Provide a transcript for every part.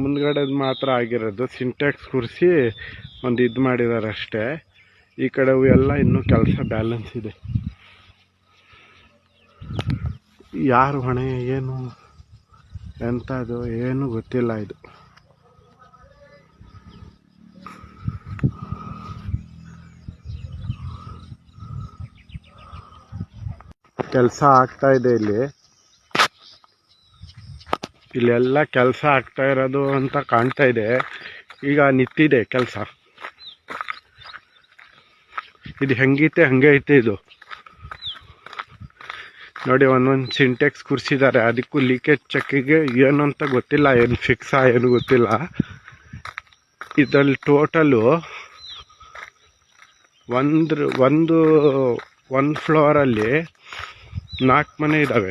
ಮುಂದ್ಗಡೆದು ಮಾತ್ರ ಆಗಿರೋದು. ಸಿಂಟ್ಯಾಕ್ಸ್ ಕೂರಿಸಿ ಒಂದು ಇದು ಮಾಡಿದ್ದಾರೆ ಅಷ್ಟೇ. ಈ ಕಡೆ ಎಲ್ಲ ಇನ್ನೂ ಕೆಲಸ ಬ್ಯಾಲೆನ್ಸ್ ಇದೆ. ಯಾರು ಹೊಣೆ ಏನು ಎಂಥದ್ದು ಏನು ಗೊತ್ತಿಲ್ಲ. ಇದು ಕೆಲಸ ಆಗ್ತಾ ಇದೆ. ಇಲ್ಲೆಲ್ಲ ಕೆಲಸ ಆಗ್ತಾ ಇರೋದು ಅಂತ ಕಾಣ್ತಾ ಇದೆ. ಈಗ ನಿಂತಿದೆ ಕೆಲಸ. ಇದು ಹೆಂಗೈತೆ ಹಂಗೆ ಐತೆ. ಇದು ನೋಡಿ, ಒಂದೊಂದು ಸಿಂಟೆಕ್ಸ್ ಕೂರಿಸಿದ್ದಾರೆ. ಅದಕ್ಕೂ ಲೀಕೇಜ್ ಚೆಕ್ಕಿಗೆ ಏನು ಅಂತ ಗೊತ್ತಿಲ್ಲ, ಏನು ಫಿಕ್ಸಾ ಏನು ಗೊತ್ತಿಲ್ಲ. ಇದರಲ್ಲಿ ಟೋಟಲು ಒಂದು ಫ್ಲೋರಲ್ಲಿ 4 ಮನೆ ಇದ್ದಾವೆ.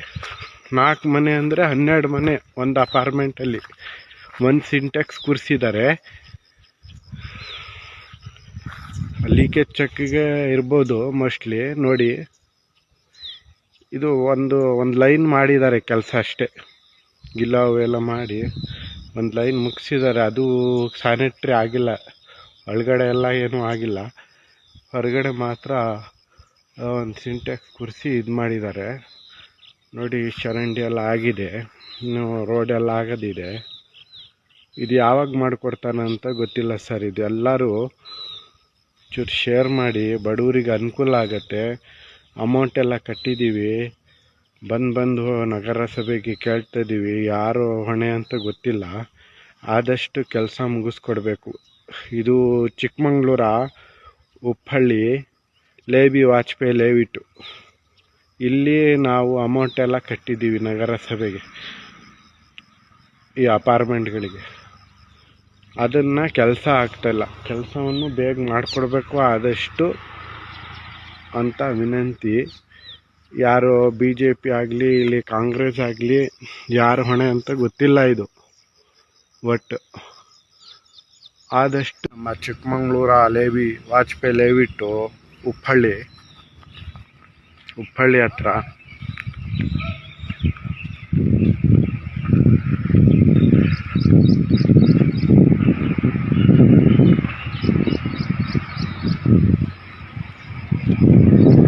4 ಮನೆ ಅಂದರೆ 12 ಮನೆ ಒಂದು ಅಪಾರ್ಟ್ಮೆಂಟಲ್ಲಿ. ಒಂದು ಸಿಂಟೆಕ್ಸ್ ಕೂರಿಸಿದ್ದಾರೆ. ಲೀಕೇಜ್ ಚೆಕ್ಕಿಗೆ ಇರ್ಬೋದು ಮೋಸ್ಟ್ಲಿ. ನೋಡಿ, ಇದು ಒಂದು ಲೈನ್ ಮಾಡಿದ್ದಾರೆ ಕೆಲಸ ಅಷ್ಟೇ. ಗಿಲಾವೆಲ್ಲ ಮಾಡಿ ಒಂದು ಲೈನ್ ಮುಗಿಸಿದ್ದಾರೆ. ಅದು ಸ್ಯಾನಿಟ್ರಿ ಆಗಿಲ್ಲ, ಒಳಗಡೆ ಎಲ್ಲ ಏನೂ ಆಗಿಲ್ಲ. ಹೊರಗಡೆ ಮಾತ್ರ ಒಂದು ಸಿಂಟೆಕ್ಸ್ ಕೂರಿಸಿ ಇದು ಮಾಡಿದ್ದಾರೆ. ನೋಡಿ, ಚರಂಡಿ ಎಲ್ಲ ಆಗಿದೆ, ಇನ್ನು ರೋಡೆಲ್ಲ ಆಗೋದಿದೆ. ಇದು ಯಾವಾಗ ಮಾಡಿಕೊಡ್ತಾನೆ ಅಂತ ಗೊತ್ತಿಲ್ಲ ಸರ್. ಇದು ಎಲ್ಲರೂ ಚೂರು ಶೇರ್ ಮಾಡಿ, ಬಡವರಿಗೆ ಅನುಕೂಲ ಆಗುತ್ತೆ. ಅಮೌಂಟ್ ಎಲ್ಲ ಕಟ್ಟಿದ್ದೀವಿ, ಬಂದು ನಗರಸಭೆಗೆ ಕೇಳ್ತಾ ಇದ್ದೀವಿ. ಯಾರು ಹೊಣೆ ಅಂತ ಗೊತ್ತಿಲ್ಲ. ಆದಷ್ಟು ಕೆಲಸ ಮುಗಿಸ್ಕೊಡ್ಬೇಕು. ಇದು ಚಿಕ್ಕಮಂಗ್ಳೂರ ಉಪ್ಪಳ್ಳಿ ಲೇಬಿ ವಾಜಪೇಯಿ ಲೇವಿಟ್ಟು. ಇಲ್ಲಿ ನಾವು ಅಮೌಂಟ್ ಎಲ್ಲ ಕಟ್ಟಿದ್ದೀವಿ ನಗರಸಭೆಗೆ, ಈ ಅಪಾರ್ಟ್ಮೆಂಟ್ಗಳಿಗೆ. ಅದನ್ನು ಕೆಲಸ ಆಗ್ತಾಯಿಲ್ಲ. ಕೆಲಸವನ್ನು ಬೇಗ ಮಾಡಿಕೊಡ್ಬೇಕು ಆದಷ್ಟು ಅಂತ ವಿನಂತಿ. ಯಾರು BJP ಆಗಲಿ ಇಲ್ಲಿ ಕಾಂಗ್ರೆಸ್ ಆಗಲಿ ಯಾರು ಹೊಣೆ ಅಂತ ಗೊತ್ತಿಲ್ಲ. ಇದು ಒಟ್ಟು ಆದಷ್ಟು ನಮ್ಮ ಚಿಕ್ಕಮಂಗ್ಳೂರ ಲೇಬಿ ವಾಜಪೇಯಿ ಲೇವಿಟ್ಟು ಉಪ್ಪಳ್ಳಿ ಹತ್ರ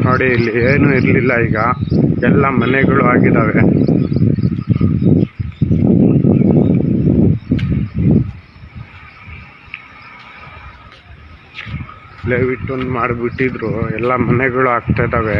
ನೋಡಿ. ಇಲ್ಲಿ ಏನೂ ಇರಲಿಲ್ಲ, ಈಗ ಎಲ್ಲ ಮನೆಗಳು ಆಗಿದ್ದಾವೆ. ಲೇವಿಟ್ಟು ಮಾಡಿಬಿಟ್ಟಿದ್ರು, ಎಲ್ಲ ಮನೆಗಳು ಆಗ್ತಾ ಇದ್ದಾವೆ.